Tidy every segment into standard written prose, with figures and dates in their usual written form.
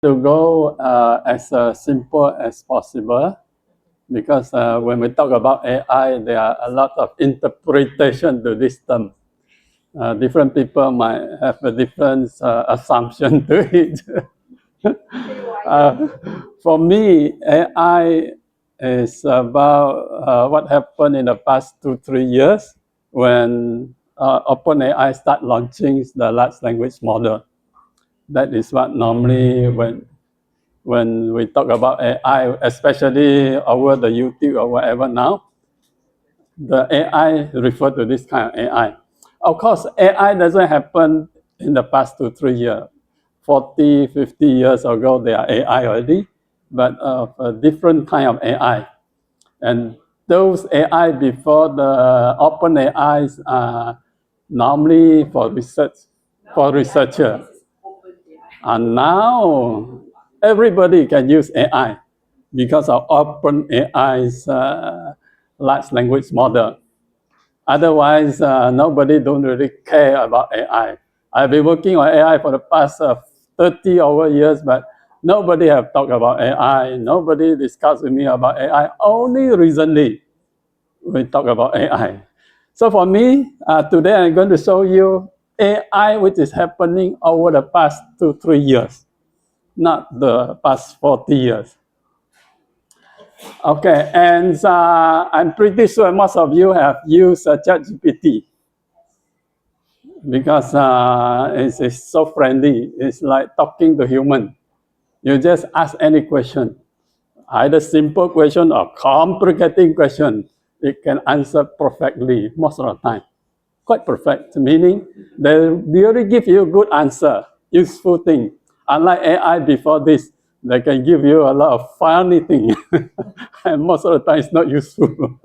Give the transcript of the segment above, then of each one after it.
to go as simple as possible, because when we talk about AI, there are a lot of interpretation to this term. Different people might have a different assumption to it. For me, AI is about what happened in the past 2-3 years when OpenAI start launching the large language model. That is what normally when we talk about AI, especially over the YouTube or whatever now, the AI refer to this kind of AI. Of course, AI doesn't happen in the past 2-3 years. 40, 50 years ago, there are AI already, but of a different kind of AI. And those AI before the open AIs are normally for research, for researcher. And now everybody can use AI because of open AI's large language model. Otherwise, nobody don't really care about AI. I've been working on AI for the past 30 over years, but nobody have talked about AI. Nobody discussed with me about AI. Only recently we talk about AI. So for me, today I'm going to show you AI which is happening over the past 2-3 years, not the past 40 years. Okay, and I'm pretty sure most of you have used ChatGPT because it's so friendly. It's like talking to human. You just ask any question, either simple question or complicated question. It can answer perfectly most of the time. Quite perfect, meaning they really give you a good answer, useful thing. Unlike AI before this, they can give you a lot of funny thing, and most of the time it's not useful.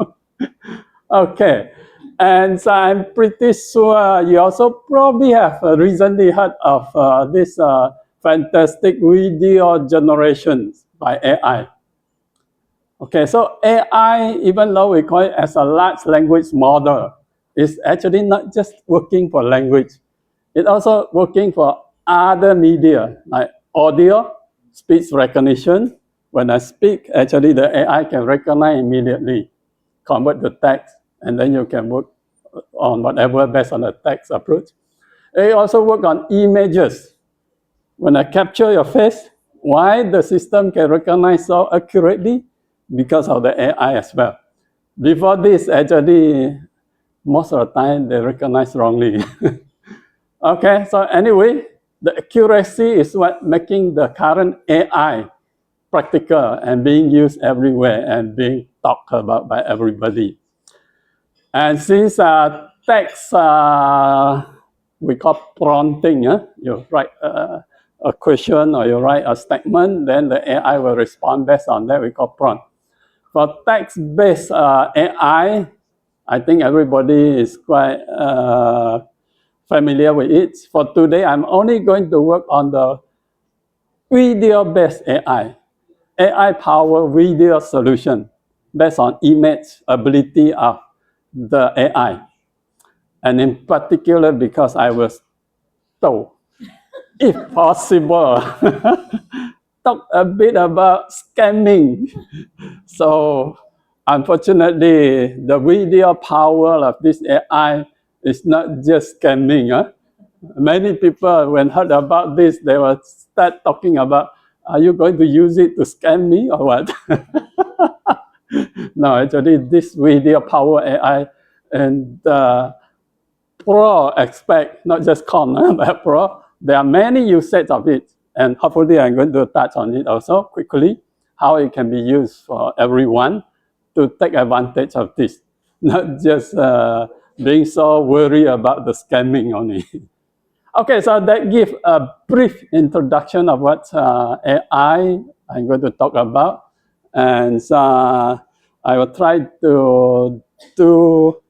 Okay, and so I'm pretty sure you also probably have recently heard of this fantastic video generations by AI. Okay, so AI, even though we call it as a large language model, is actually not just working for language. It's also working for other media like audio, speech recognition. When I speak, actually the AI can recognize immediately, convert the text, and then you can work on whatever based on the text approach. It also work on images. When I capture your face, why the system can recognize so accurately? Because of the AI as well. Before this, actually, most of the time they recognize wrongly. Okay, so anyway, the accuracy is what making the current AI practical and being used everywhere and being talked about by everybody. And since text, we call prompting, you write a question or you write a statement, then the AI will respond based on that, we call prompt. For text-based AI, I think everybody is quite familiar with it. For today, I'm only going to work on the video-based AI, AI-powered video solution based on image ability of the AI. And in particular, because I was told, if possible, talk a bit about scamming. So unfortunately, the video power of this AI is not just scamming. Many people, when heard about this, they will start talking about, are you going to use it to scam me or what? No, actually, this video power AI and pro aspect, not just con, but pro, there are many uses of it. And hopefully I'm going to touch on it also quickly, how it can be used for everyone to take advantage of this, not just being so worried about the scamming only. Okay, so that gives a brief introduction of what AI I'm going to talk about. And I will try to do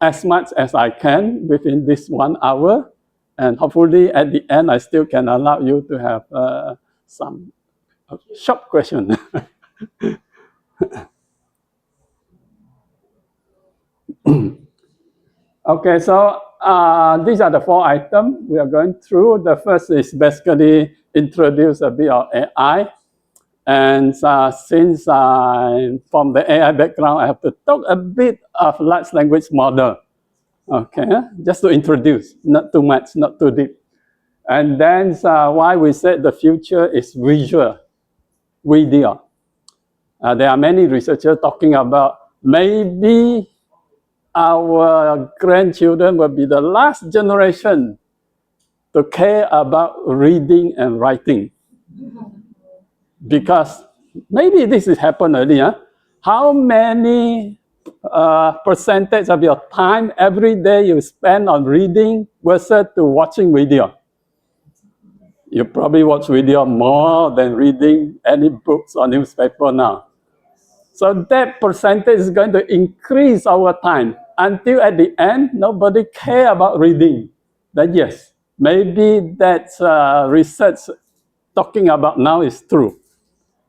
as much as I can within this 1 hour. And hopefully at the end, I still can allow you to have some short question. Okay, so These are the 4 items we are going through. The first is basically introduce a bit of AI. And since I'm from the AI background, I have to talk a bit of large language model. Okay, just to introduce, not too much, not too deep. And then why we said the future is visual, video. There are many researchers talking about maybe our grandchildren will be the last generation to care about reading and writing. Because maybe this has happened earlier. How many percentage of your time every day you spend on reading versus to watching video? You probably watch video more than reading any books or newspaper now. So that percentage is going to increase over time until at the end, nobody care about reading. Then yes, maybe that research talking about now is true.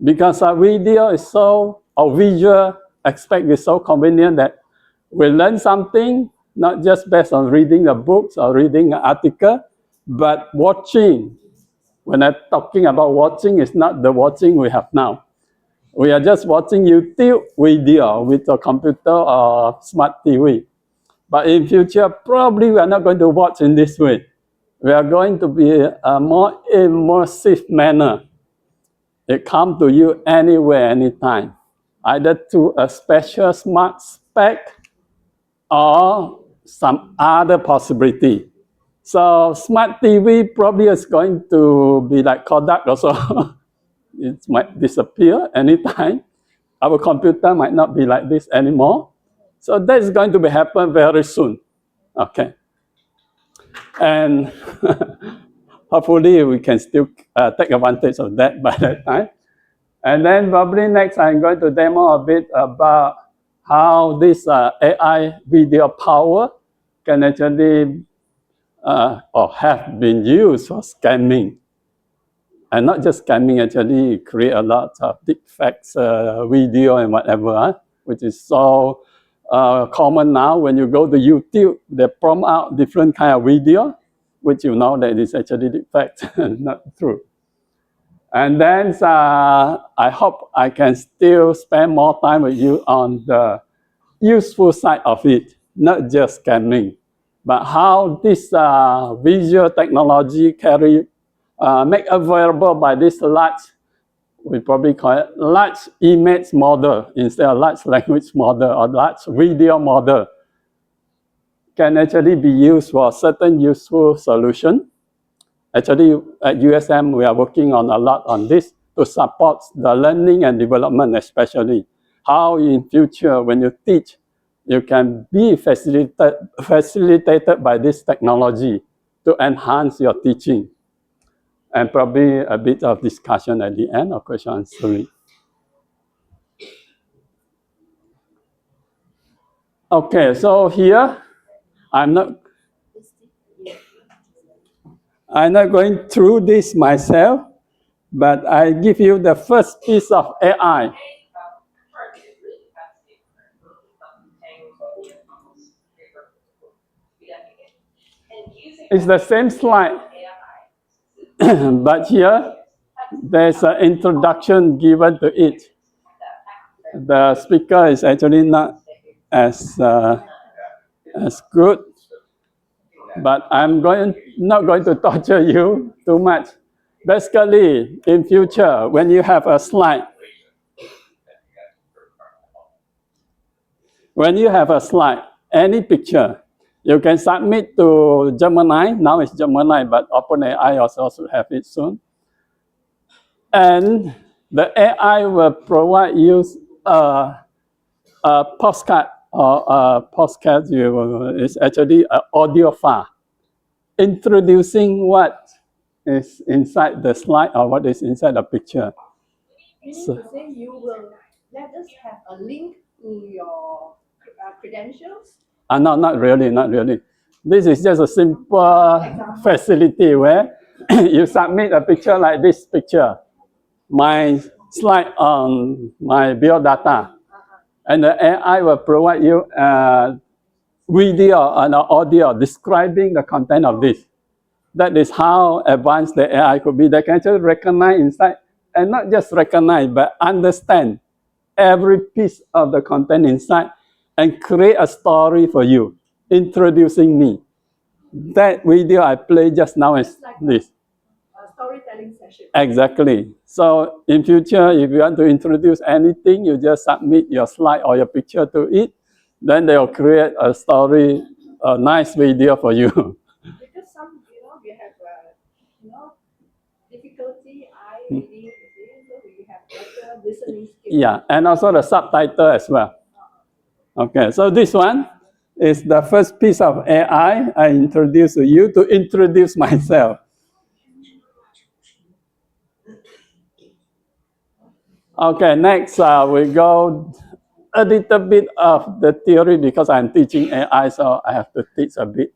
Because our video is so, our visual aspect is so convenient that we learn something, not just based on reading the books or reading an article, but watching. When I'm talking about watching, it's not the watching we have now. We are just watching YouTube video with a computer or smart TV. But in future, probably we are not going to watch in this way. We are going to be a more immersive manner. It comes to you anywhere, anytime, either through a special smart spec or some other possibility. So smart TV probably is going to be like Kodak also. It might disappear anytime. Our computer might not be like this anymore. So that's going to be happen very soon. Okay. And hopefully we can still take advantage of that by that time. And then probably next I'm going to demo a bit about how this AI video power can actually or have been used for scamming. And not just scamming, actually create a lot of deepfakes video and whatever, which is so common now. When you go to YouTube, they prompt out different kind of video, which you know that is actually deepfake, not true. And then I hope I can still spend more time with you on the useful side of it, not just scamming, but how this visual technology make available by this large, we probably call it large image model instead of large language model or large video model, can actually be used for certain useful solution. Actually, at USM, we are working on a lot on this to support the learning and development, especially how in future when you teach, you can be facilitated by this technology to enhance your teaching. And probably a bit of discussion at the end or question answering. Okay, so here, I'm not going through this myself, but I give you the first piece of AI. It's the same slide, but here there's an introduction given to it. The speaker is actually not as good, but I'm not going to torture you too much. Basically, in future, when you have a slide, any picture, you can submit to Gemini. Now it's Gemini, but OpenAI also should have it soon. And the AI will provide you a postcard or a postcard. It's actually an audio file introducing what is inside the slide or what is inside the picture. Meaning to say you will let us have a link to your credentials? No, not really, not really. This is just a simple facility where you submit a picture like this picture, my slide on my biodata, and the AI will provide you video and audio describing the content of this. That is how advanced the AI could be. They can actually recognize inside, and not just recognize, but understand every piece of the content inside and create a story for you, introducing me. That video I played just now is like this. A storytelling session. Exactly. So in future, if you want to introduce anything, you just submit your slide or your picture to it. Then they'll create a story, a nice video for you. Because some, we have, difficulty eye reading, so we have better listening skills. Yeah, and also the subtitle as well. Okay, so this one is the first piece of AI I introduce to you to introduce myself. Okay, next we go a little bit of the theory because I'm teaching AI, so I have to teach a bit.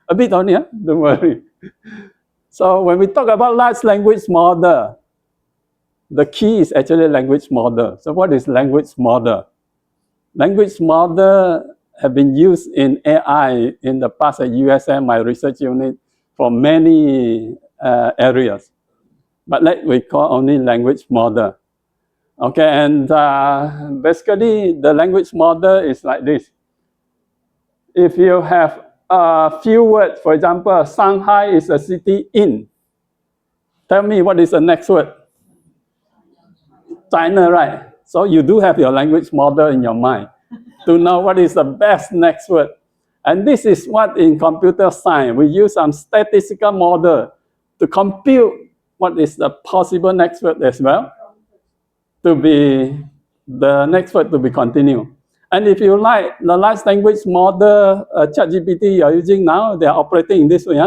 A bit only, don't worry. So when we talk about large language model, the key is actually language model. So what is language model? Language model have been used in AI in the past at USM, my research unit, for many areas. But we call only language model. Okay, and basically the language model is like this. If you have a few words, for example, Shanghai is a city in. Tell me what is the next word? China, right? So you do have your language model in your mind to know what is the best next word. And this is what in computer science, we use some statistical model to compute what is the possible next word as well, to be the next word to be continued. And if you like the large language model, ChatGPT you're using now, they're operating in this way.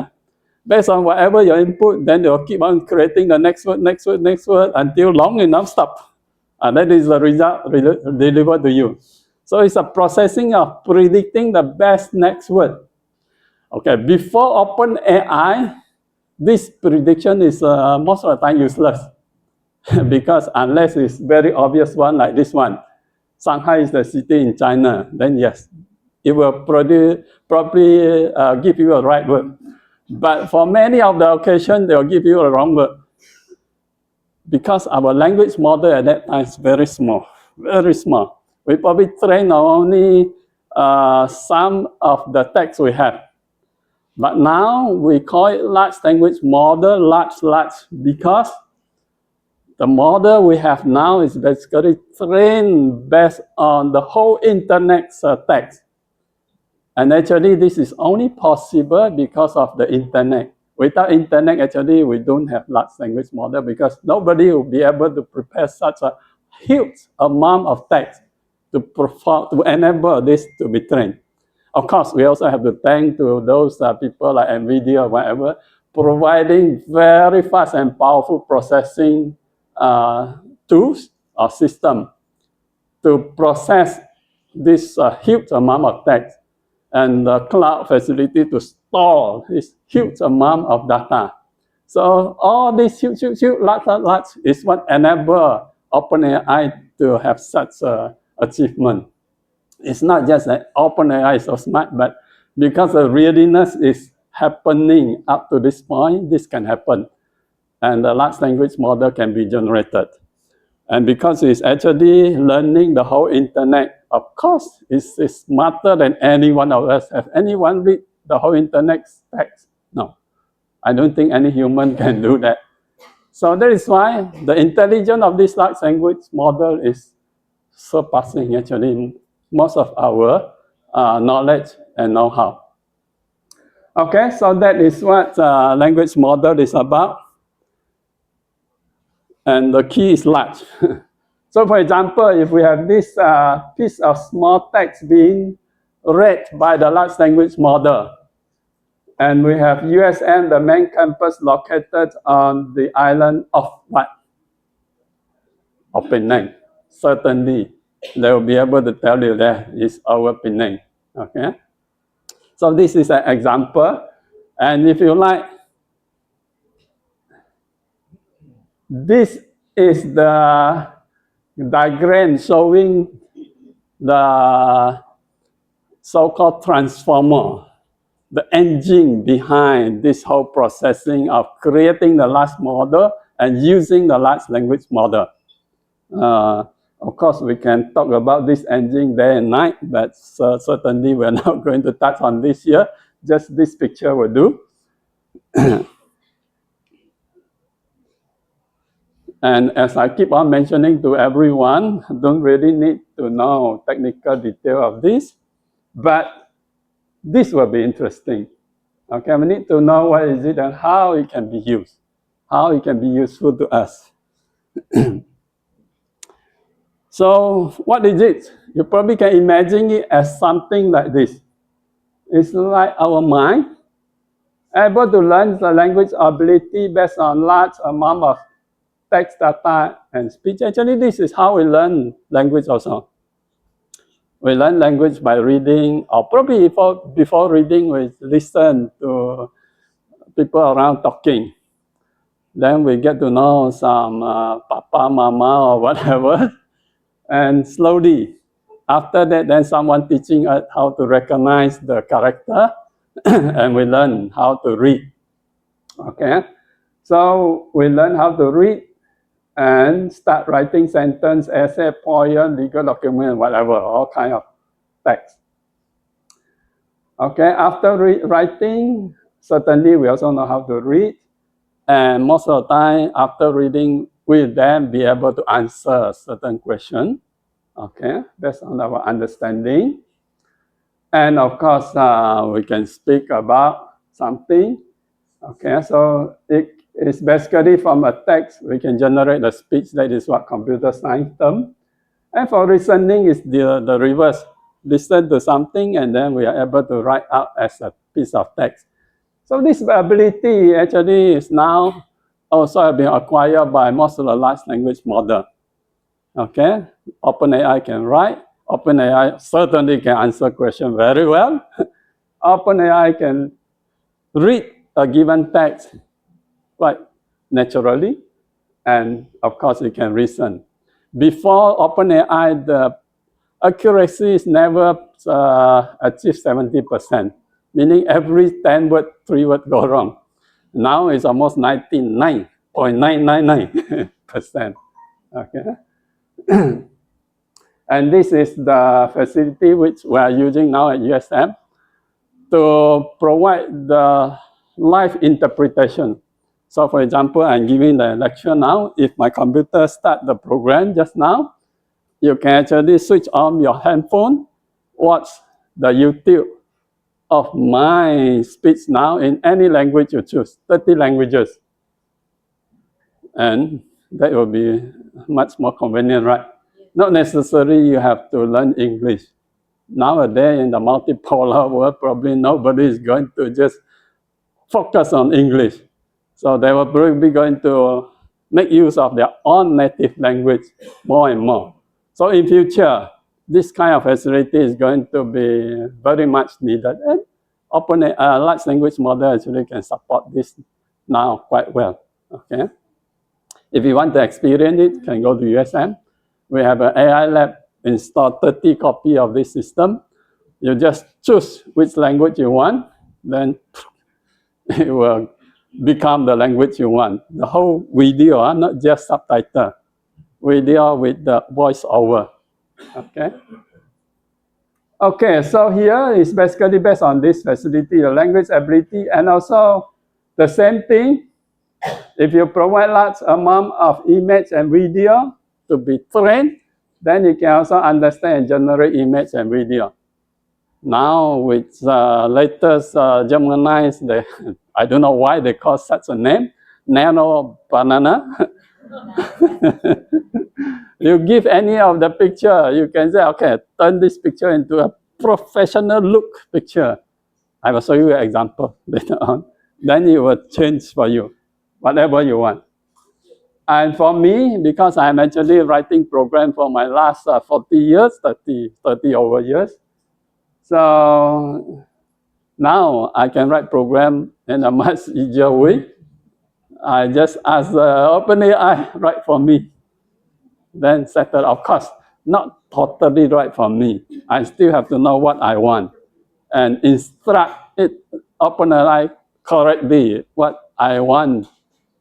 Based on whatever your input, then they'll keep on creating the next word, next word, next word until long enough stop. And that is the result delivered to you. So it's a processing of predicting the best next word. Okay, before OpenAI, this prediction is most of the time useless because unless it's very obvious one like this one, Shanghai is the city in China, then yes, it will probably give you a right word. But for many of the occasions, they'll give you a wrong word because our language model at that time is very small, very small. We probably train only some of the text we have. But now we call it large language model, large, because the model we have now is basically trained based on the whole internet's text. And actually, this is only possible because of the internet. Without internet, actually, we don't have large language model because nobody will be able to prepare such a huge amount of text to enable this to be trained. Of course, we also have to thank to those people like NVIDIA or whatever, providing very fast and powerful processing tools or system to process this huge amount of text and the cloud facility to store this huge amount of data. So all this huge, large is what enable OpenAI to have such achievement. It's not just that OpenAI is so smart, but because the readiness is happening up to this point, this can happen. And the large language model can be generated. And because it's actually learning the whole internet, of course, it's smarter than any one of us. Have anyone read the whole internet text? No. I don't think any human can do that. So that is why the intelligence of this large language model is surpassing actually most of our knowledge and know-how. Okay, so that is what language model is about. And the key is large. So for example, if we have this piece of small text being read by the large language model, and we have USM, the main campus located on the island of what? Of Penang. Certainly, they will be able to tell you that is our Penang. Okay. So this is an example. And if you like, this is the diagram showing the so-called transformer, the engine behind this whole processing of creating the large model and using the large language model. Of course, we can talk about this engine day and night, but certainly we're not going to touch on this here. Just this picture will do. And as I keep on mentioning to everyone, don't really need to know technical detail of this, but this will be interesting. Okay, we need to know what is it and how it can be used, how it can be useful to us. So what is it? You probably can imagine it as something like this. It's like our mind, able to learn the language ability based on large amount of text data and speech. Actually, this is how we learn language also. We learn language by reading, or probably before reading, we listen to people around talking. Then we get to know some papa, mama, or whatever. And slowly, after that, then someone teaching us how to recognize the character, and we learn how to read. Okay, so we learn how to read and start writing sentence, essay, poem, legal document, whatever, all kind of text. Okay, after writing, certainly we also know how to read, and most of the time after reading, we'll then be able to answer certain question. Okay, based on our understanding. And of course, we can speak about something. Okay, so it is basically from a text, we can generate a speech. That is what computer science term. And for listening is the reverse. Listen to something and then we are able to write out as a piece of text. So this ability actually is now also been acquired by most of the large language model. Okay, OpenAI can write. OpenAI certainly can answer questions very well. OpenAI can read a given text quite naturally, and of course it can reason. Before OpenAI, the accuracy is never achieved 70%, meaning every 10 words, 3 words go wrong. Now it's almost 99.999%. Okay. And this is the facility which we are using now at USM to provide the live interpretation. So for example, I'm giving the lecture now. If my computer start the program just now, you can actually switch on your handphone, watch the YouTube of my speech now in any language you choose, 30 languages. And that will be much more convenient, right? Not necessarily you have to learn English. Nowadays in the multipolar world, probably nobody is going to just focus on English. So they will probably going to make use of their own native language more and more. So in future, this kind of facility is going to be very much needed. And large language model actually can support this now quite well. Okay. If you want to experience it, you can go to USM. We have an AI lab installed 30 copy of this system. You just choose which language you want, then it will become the language you want. The whole video, not just subtitle, video with the voiceover. Okay. Okay, so here is basically based on this facility, the language ability, and also the same thing. If you provide large amount of image and video to be trained, then you can also understand and generate image and video. Now with latest Gemini, I don't know why they call such a name, nano banana. You give any of the picture, you can say, okay, turn this picture into a professional look picture. I will show you an example later on. Then it will change for you, whatever you want. And for me, because I'm actually writing program for my last 40 years, 30 over years. So now I can write program in a much easier way. I just ask OpenAI write for me. Then settle, of course, not totally right for me. I still have to know what I want and instruct it, OpenAI correctly what I want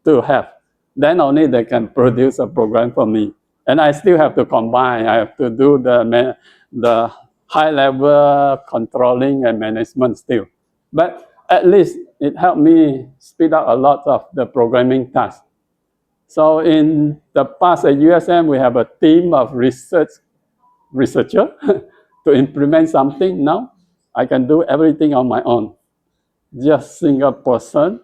to have. Then only they can produce a program for me. And I still have to combine. I have to do the high level controlling and management still. But at least it helped me speed up a lot of the programming tasks. So in the past at USM, we have a team of researcher to implement something. Now I can do everything on my own. Just single person,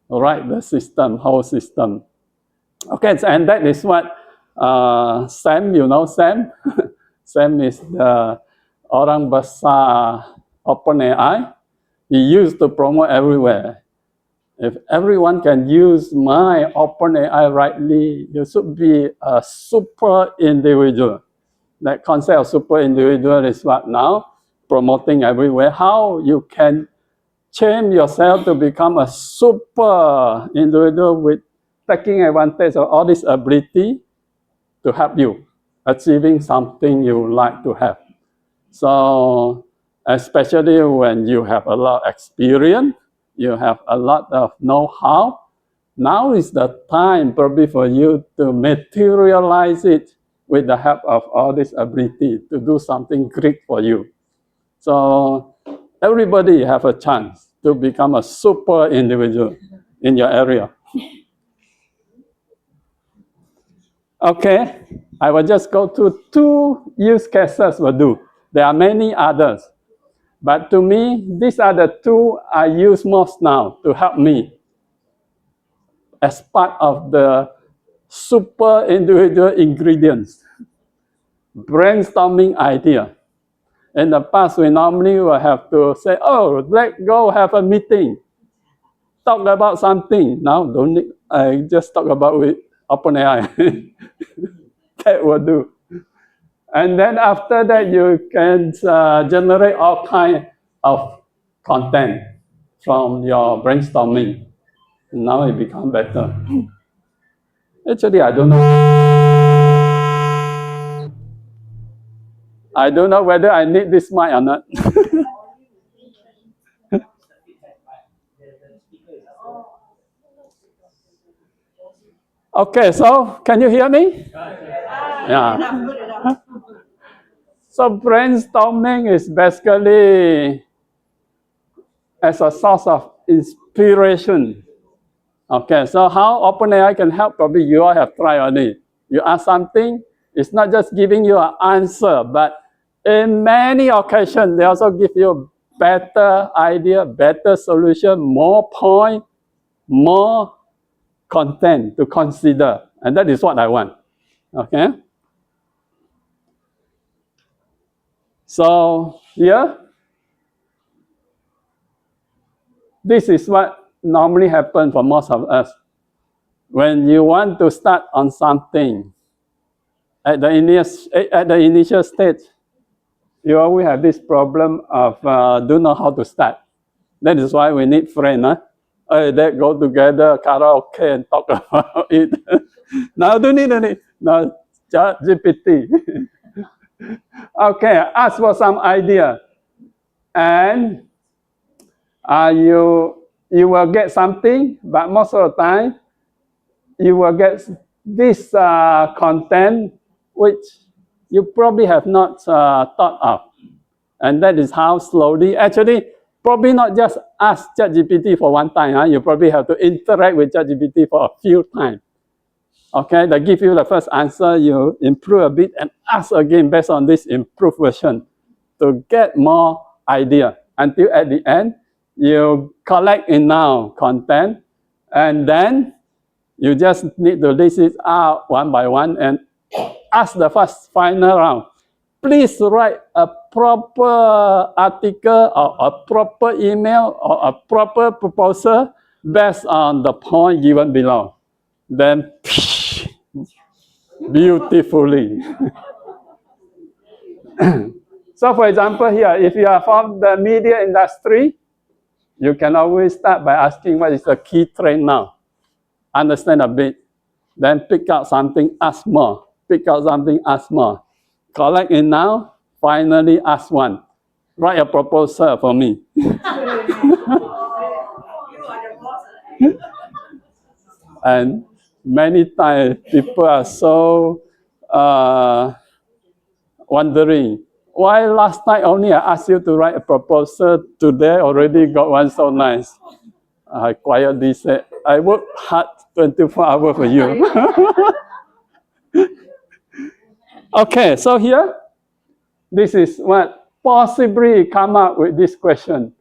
write the system, whole system. Okay, and that is what Sam, you know Sam? Sam is the orang besar OpenAI. He used to promote everywhere. If everyone can use my OpenAI rightly, you should be a super individual. That concept of super individual is what now promoting everywhere. How you can change yourself to become a super individual with taking advantage of all this ability to help you achieving something you like to have. So especially when you have a lot of experience, you have a lot of know-how, now is the time probably for you to materialize it with the help of all this ability to do something great for you. So everybody have a chance to become a super individual in your area. Okay, I will just go to 2 use cases will do. There are many others. But to me, these are the 2 I use most now to help me as part of the super individual ingredients. Brainstorming idea. In the past, we normally will have to say, oh, let's go have a meeting. Talk about something. Now, don't need, I just talk about with OpenAI. That will do. And then after that, you can generate all kind of content from your brainstorming. Now it becomes better. Actually, I don't know. I don't know whether I need this mic or not. Okay, so can you hear me? Yeah. So brainstorming is basically as a source of inspiration. Okay, so how OpenAI can help? Probably you all have tried already. You ask something, it's not just giving you an answer, but in many occasions, they also give you better idea, better solution, more point, more content to consider. And that is what I want. Okay? So here, this is what normally happens for most of us. When you want to start on something, at the initial stage, you always have this problem of don't know how to start. That is why we need friends. Huh? That go together, karaoke, and talk about it. Now don't need. Now GPT. Okay, ask for some idea, and you will get something, but most of the time you will get this content which you probably have not thought of. And that is how slowly, actually, probably not just ask ChatGPT for one time. Huh? You probably have to interact with ChatGPT for a few times. Okay, they give you the first answer, you improve a bit and ask again based on this improved version to get more idea until at the end, you collect enough content and then you just need to list it out one by one and ask the first final round. Please write a proper article or a proper email or a proper proposal based on the point given below. Then, beautifully. So for example here, if you are from the media industry, you can always start by asking what is the key trend now. Understand a bit. Then pick out something, ask more. Pick out something, ask more. collect it now, finally ask one. Write a proposal for me. And many times people are so wondering, why last night only I asked you to write a proposal, today already got one so nice. I quietly said, I work hard 24 hours for you. Okay, so here, this is what possibly come up with this question.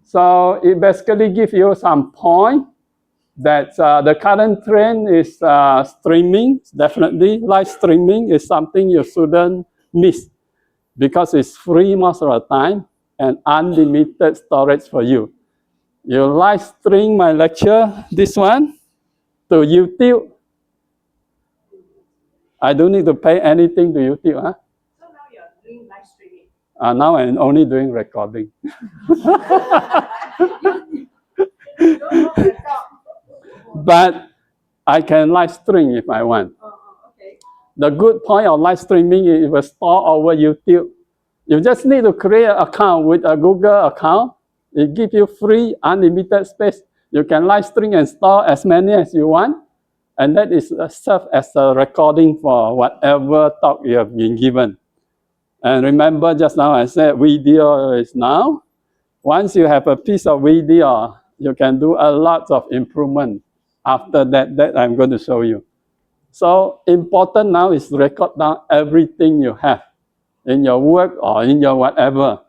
So it basically gives you some point that the current trend is streaming, definitely. Live streaming is something you shouldn't miss because it's free most of the time and unlimited storage for you. You live stream my lecture, this one, to YouTube. I don't need to pay anything to YouTube. Huh? So now you're doing live streaming. Now I'm only doing recording. You don't know the talk. But I can live stream if I want. Okay. The good point of live streaming is it will store over YouTube. You just need to create an account with a Google account. It gives you free, unlimited space. You can live stream and store as many as you want. And that is serve as a recording for whatever talk you have been given. And remember, just now I said video is now. Once you have a piece of video, you can do a lot of improvement after that I'm going to show you. So important now is to record down everything you have in your work or in your whatever.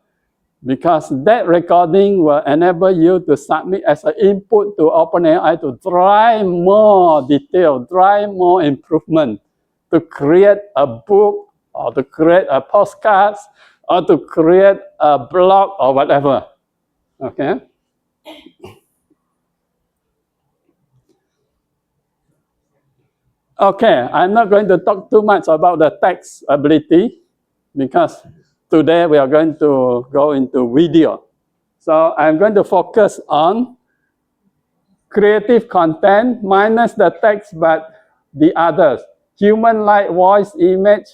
Because that recording will enable you to submit as an input to OpenAI to drive more detail, drive more improvement, to create a book or to create a postcard or to create a blog or whatever. Okay? Okay, I'm not going to talk too much about the text ability because today we are going to go into video. So I'm going to focus on creative content minus the text, but the others. Human-like voice, image,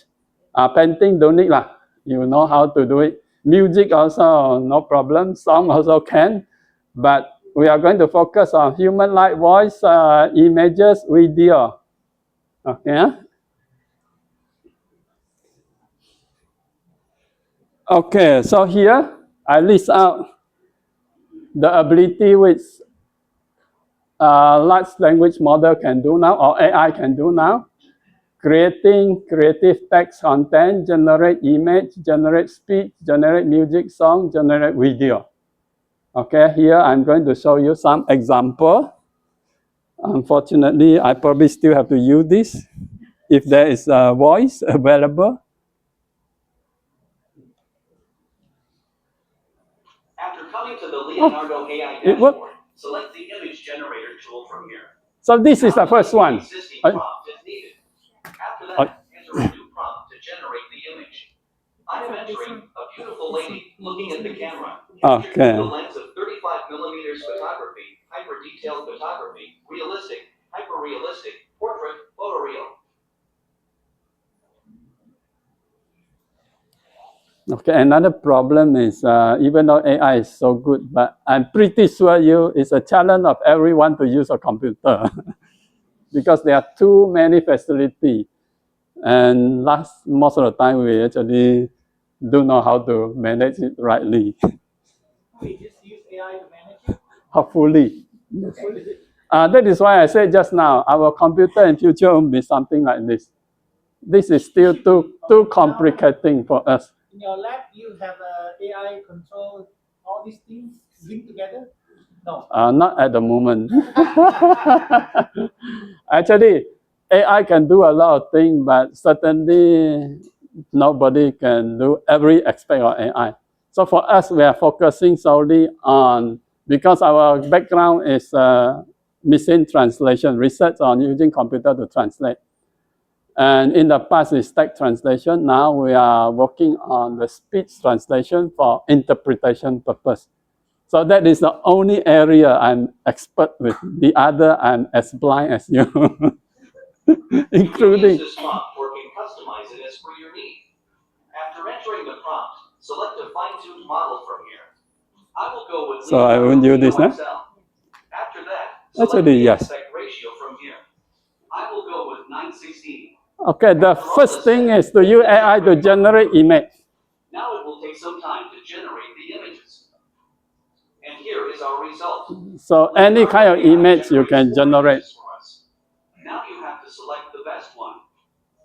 painting, don't need lah. You know how to do it. Music also, no problem. Song also can. But we are going to focus on human-like voice, images, video. Okay. Okay, so here I list out the ability which large language model can do now, or AI can do now. Creating creative text content, generate image, generate speech, generate music, song, generate video. Okay, here I'm going to show you some example. Unfortunately, I probably still have to use this if there is a voice available. After coming to the Leonardo AI dashboard, select the image generator tool from here. So this is the first one. Existing prompt if needed. After that, enter a new prompt to generate the image. I am entering a beautiful lady looking at the camera. Okay. The lens of 35 millimeters photography, hyper-detailed photography, realistic, hyper-realistic, portrait, photoreal. Okay, another problem is even though AI is so good, but I'm pretty sure it's a challenge of everyone to use a computer because there are too many facilities. And most of the time, we actually don't know how to manage it rightly. We just use AI to manage it? Hopefully. That is why I said just now, our computer in future will be something like this. This is still too complicating for us. In your lab, you have AI control all these things linked together? No. Not at the moment. Actually, AI can do a lot of things, but certainly nobody can do every aspect of AI. So for us, we are focusing solely on, because our background is machine translation, research on using computer to translate. And in the past, it's text translation. Now we are working on the speech translation for interpretation purpose. So that is the only area I'm expert with. The other, I'm as blind as you, including. Use this prompt or can customize it as per your need. go with So I won't use this, huh? After that, Actually, the yes. aspect ratio from here. I will go with 916. Okay, the first thing is to use AI to generate image. Now it will take some time to generate the images. And here is our result. So any kind of image you can generate. Now you have to select the best one.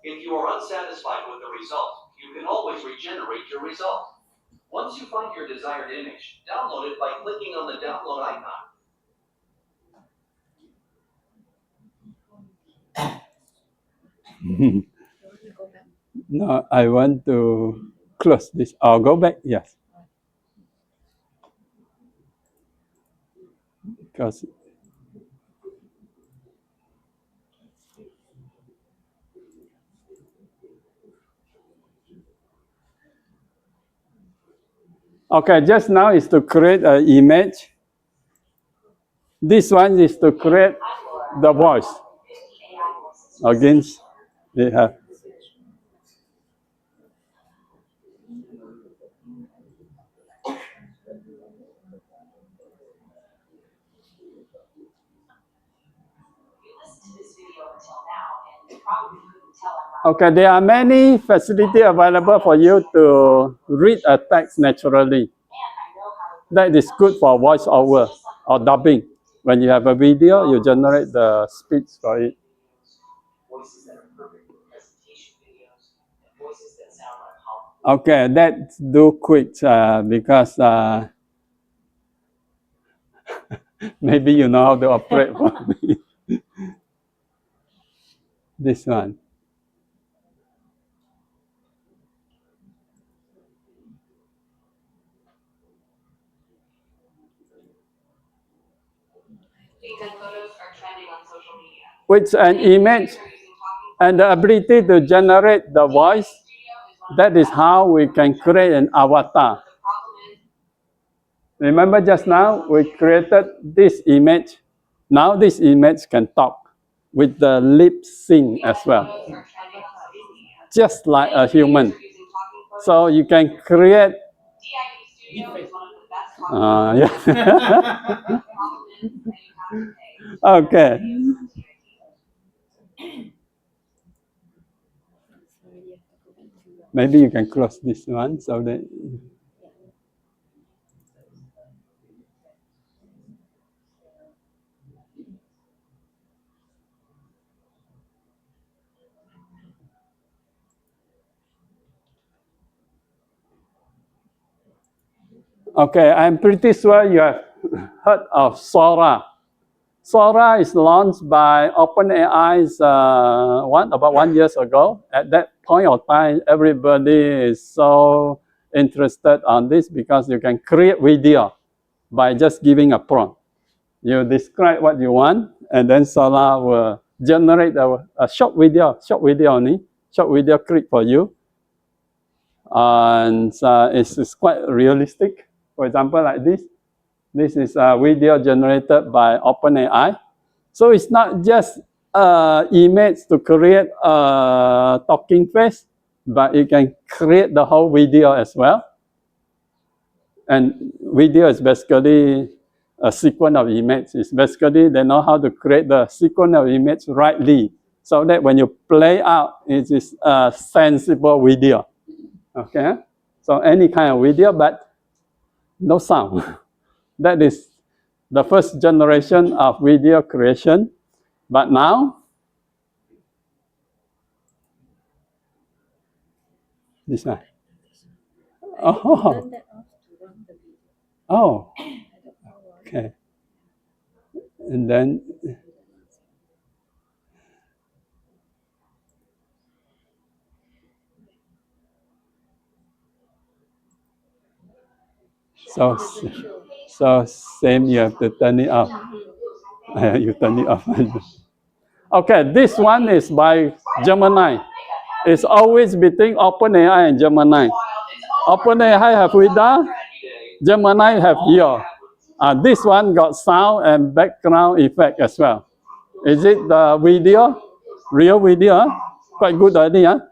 If you are unsatisfied with the result, you can always regenerate your result. Once you find your desired image, download it by clicking on the download icon. No, I want to close this. I'll go back, yes. Because okay, just now is to create an image. This one is to create the voice. Again, we have. Okay, there are many facilities available for you to read a text naturally. That is good for voiceover or dubbing. When you have a video, you generate the speech for it. Voices that are perfect for presentation videos and voices that sound like Hollywood. Okay, let's do quick because maybe you know how to operate for me. This one. Photos are trending on social media. With an image and the ability to generate the voice, that is how we can create an avatar. Remember just now, we created this image. Now this image can talk with the lip sync as well, just like a human. So you can create. Yeah. Okay. Maybe you can close this one so that. Okay, I'm pretty sure you have heard of Sora. Sora is launched by OpenAI about 1 year ago. At that point of time, everybody is so interested on this because you can create video by just giving a prompt. You describe what you want, and then Sora will generate a short video clip for you. And it's quite realistic. For example, like this. This is a video generated by OpenAI. So it's not just image to create a talking face, but you can create the whole video as well. And video is basically a sequence of images. It's basically they know how to create the sequence of image rightly, so that when you play out, it is a sensible video. Okay, so any kind of video, but no sound. That is the first generation of video creation. But now, this one. Oh, oh, okay. And then, so same, you have to turn it off. You turn it off. Okay, this one is by Gemini. It's always between OpenAI and Gemini. OpenAI have Vida, Gemini have Yo. This one got sound and background effect as well. Is it the video? Real video? Huh? Quite good idea.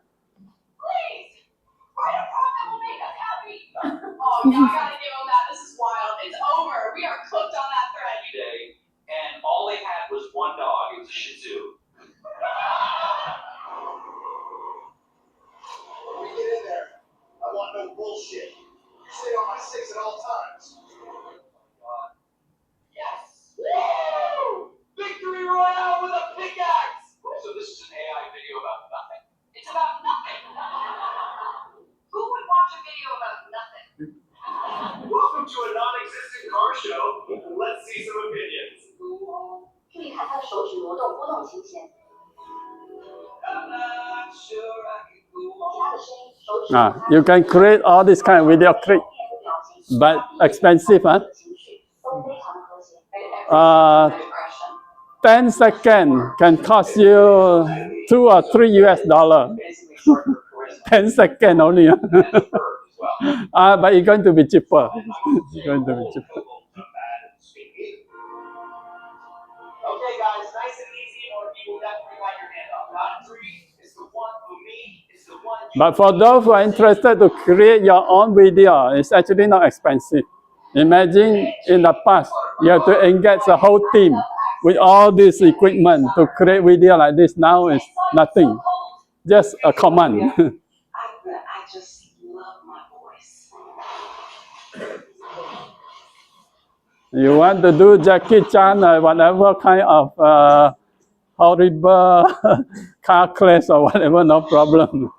新鲜。 You can create all this kind of video clip, but expensive, huh? 10 seconds can cost you $2 or $3 US. 10 seconds only. But it's going to be cheaper. It's going to be cheaper. Okay, guys, nice and easy. More people definitely got your hand up. On three, it's the one for me. It's the one. But for those who are interested to create your own video, it's actually not expensive. Imagine in the past, you have to engage the whole team with all this equipment to create video like this. Now it's nothing, just a command. I just love my voice. You want to do Jackie Chan or whatever kind of horrible car crash or whatever, no problem.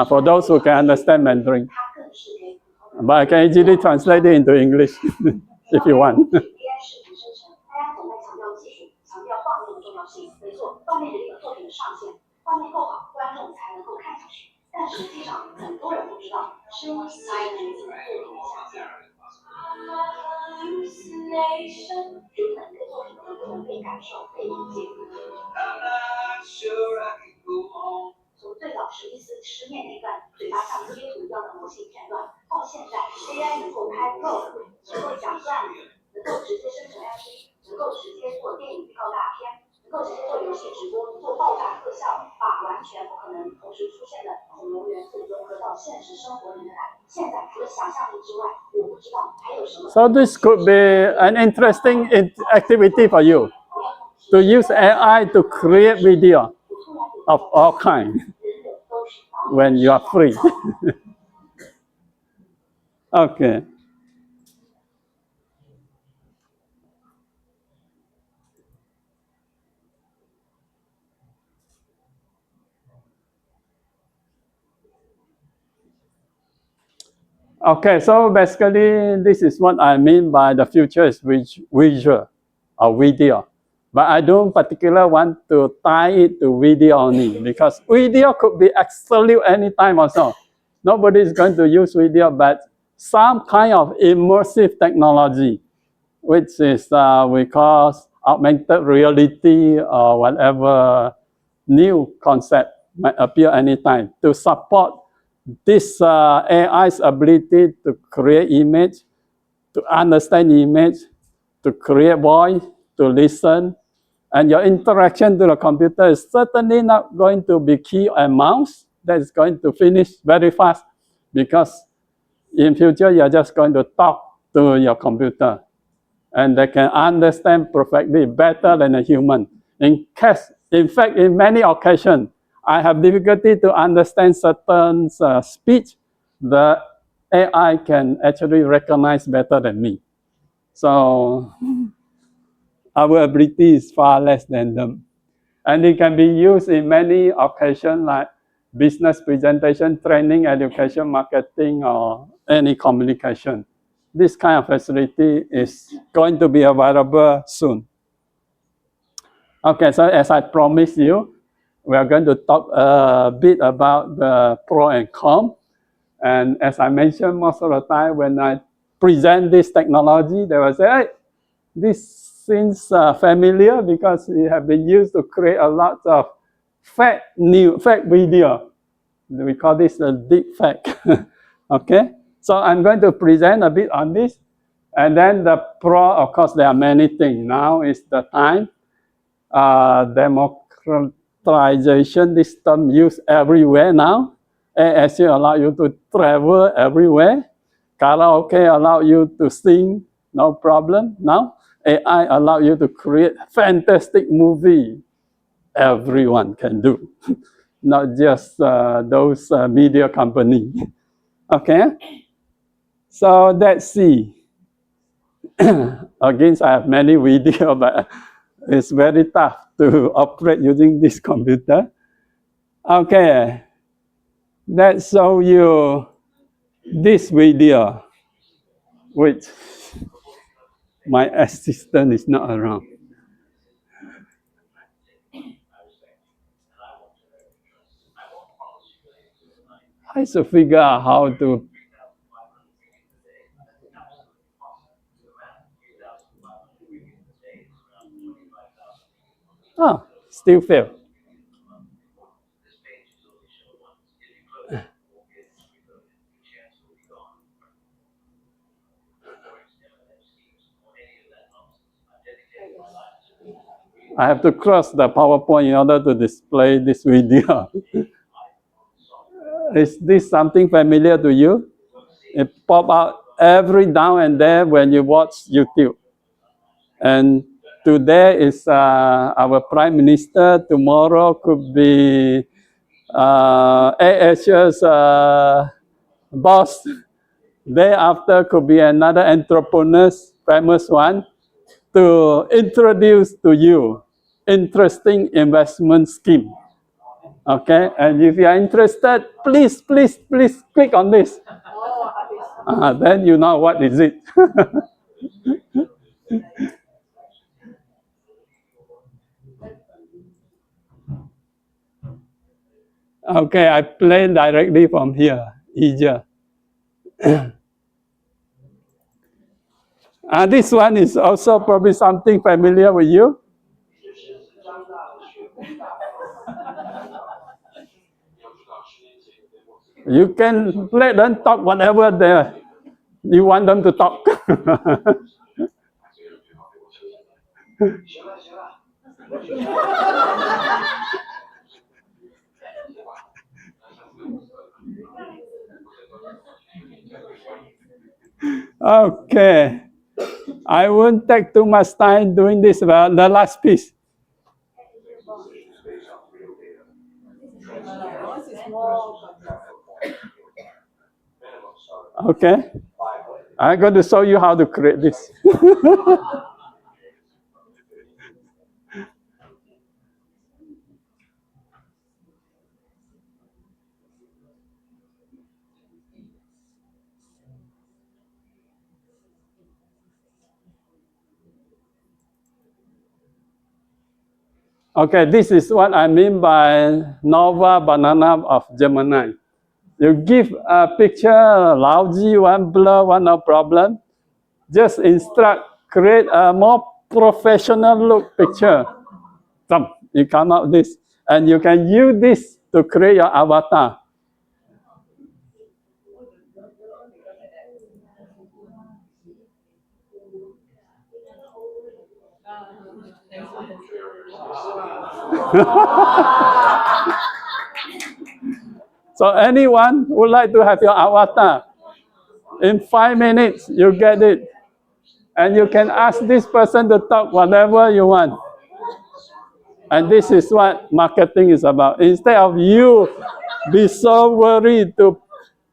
For those who can understand Mandarin. But I can easily translate it into English if you want. So this could be an interesting activity for you, to use AI to create video of all kinds when you are free. Okay. Okay, so basically this is what I mean by the future is visual or video. But I don't particularly want to tie it to video only because video could be absolute anytime also. Nobody is going to use video, but some kind of immersive technology, which is we call augmented reality or whatever new concept might appear anytime to support this AI's ability to create image, to understand image, to create voice, to listen, and your interaction to the computer is certainly not going to be key and mouse. That is going to finish very fast because in future you're just going to talk to your computer and they can understand perfectly better than a human. In fact, in many occasions, I have difficulty to understand certain speech. The AI can actually recognize better than me. So our ability is far less than them. And it can be used in many occasions like business presentation, training, education, marketing, or any communication. This kind of facility is going to be available soon. Okay, so as I promised you, we are going to talk a bit about the pro and con. And as I mentioned, most of the time when I present this technology, they will say, hey, this seems familiar because it has been used to create a lot of fake video. We call this a deep fake. Okay, so I'm going to present a bit on this. And then the pro, of course, there are many things. Now is the time. Democratization, this term used everywhere now. ASU allow you to travel everywhere. Karaoke allow you to sing, no problem. Now AI allow you to create fantastic movie. Everyone can do, not just those media company. Okay, so let's see. Again, I have many videos, but It's very tough to operate using this computer. Okay, let's show you this video, which my assistant is not around. I should figure out how to. Oh, still fail. I have to cross the PowerPoint in order to display this video. Is this something familiar to you? It pop out every now and then when you watch YouTube. And today is our Prime Minister. Tomorrow could be AH's boss. Day after could be another entrepreneur, famous one, to introduce to you interesting investment scheme. Okay, and if you are interested, please click on this. Then you know what is it. Okay, I play directly from here, easier. This one is also probably something familiar with you. You can let them talk whatever you want them to talk. Okay, I won't take too much time doing this. Well, the last piece. Okay, I'm going to show you how to create this. Okay, this is what I mean by Nova Banana of Gemini. You give a picture, lousy one, blur one, no problem. Just instruct, create a more professional look picture. You come out this, and you can use this to create your avatar. So anyone would like to have your avatar, in 5 minutes you get it. And you can ask this person to talk whatever you want. And this is what marketing is about. Instead of you be so worried to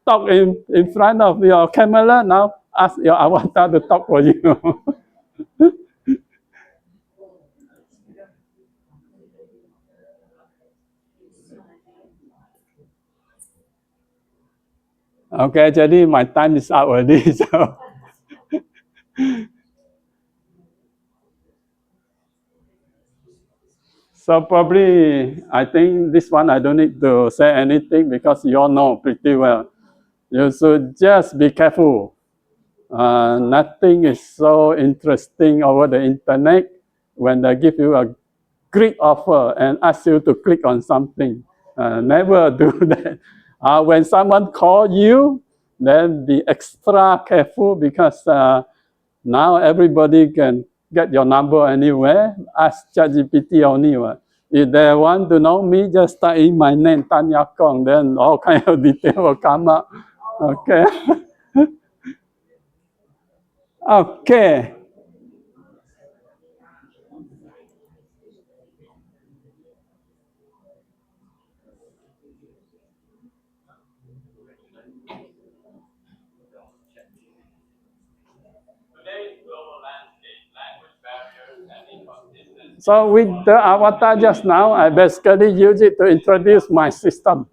talk in front of your camera, now ask your avatar to talk for you. Okay, jadi my time is up already. So probably, I think this one I don't need to say anything because you all know pretty well. You should just be careful. Nothing is so interesting over the internet when they give you a great offer and ask you to click on something. Never do that. When someone calls you, then be extra careful because now everybody can get your number anywhere. Ask ChatGPT only. If they want to know me, just type in my name, Tanya Kong, then all kind of detail will come up. Okay. Okay. So with the avatar just now, I basically use it to introduce my system.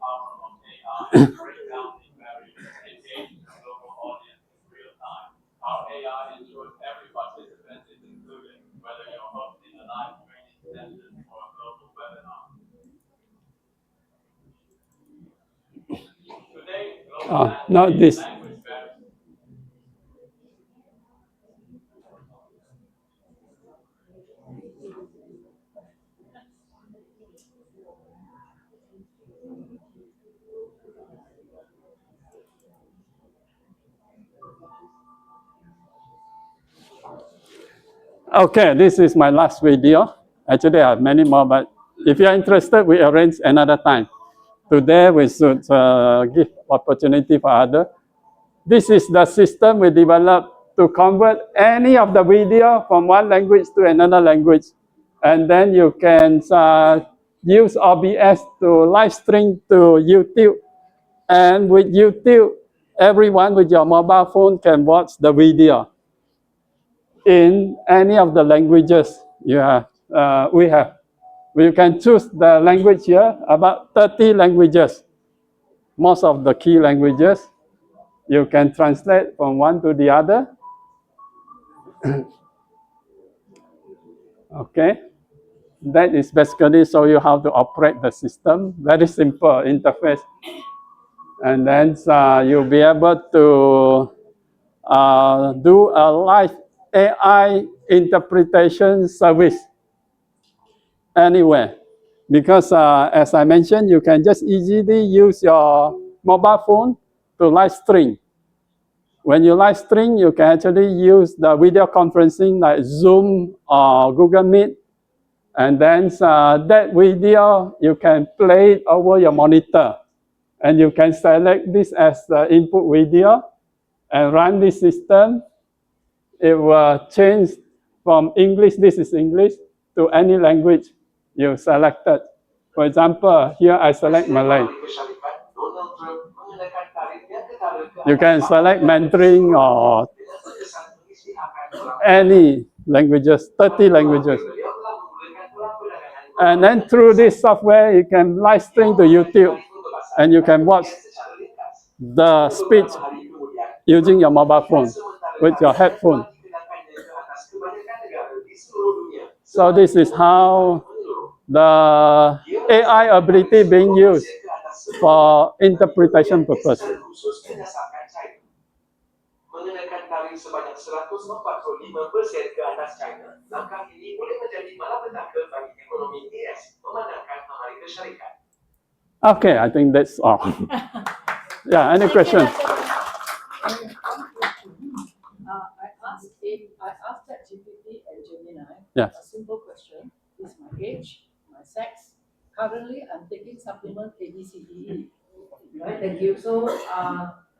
Not this. Okay, this is my last video. Actually, I have many more, but if you're interested, we arrange another time. Today, we should give opportunity for others. This is the system we developed to convert any of the video from one language to another language. And then you can use OBS to live stream to YouTube. And with YouTube, everyone with your mobile phone can watch the video in any of the languages you have. We have. You can choose the language here, about 30 languages. Most of the key languages. You can translate from one to the other. Okay. That is basically show you how to operate the system. Very simple interface. And then you'll be able to do a live AI interpretation service anywhere. Because as I mentioned, you can just easily use your mobile phone to live stream. When you live stream, you can actually use the video conferencing like Zoom or Google Meet. And then that video, you can play it over your monitor. And you can select this as the input video and run this system. It will change from English, this is English, to any language you selected. For example, here I select Malay. You can select Mandarin or any languages, 30 languages. And then through this software, you can live stream to YouTube and you can watch the speech using your mobile phone with your headphone. So this is how the AI ability being used for interpretation purpose. Mengenakan tarif sebanyak 145% ke atas China. Langkah ini boleh menjadi malapetaka bagi ekonomi AS memandangkan Amerika Syarikat. Okay, I think that's all. Yeah, any question? I asked ChatGPT and Gemini Yeah. a simple question: is my age, my sex? Currently, I'm taking supplement ABCDE. Right, thank you. So,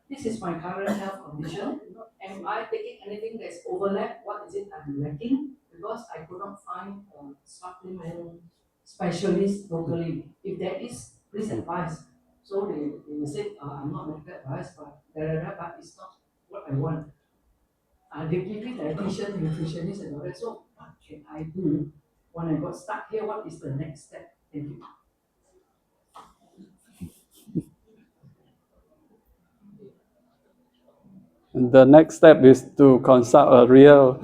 this is my current health condition. Am I taking anything that's overlap? What is it I'm lacking? Because I could not find a supplement specialist locally. If there is, please advise. So they said, I'm not medical advice, but it's not what I want. They give me dietitian, nutritionist, and all that. So what can I do when I got stuck here? What is the next step? Thank you. The next step is to consult a real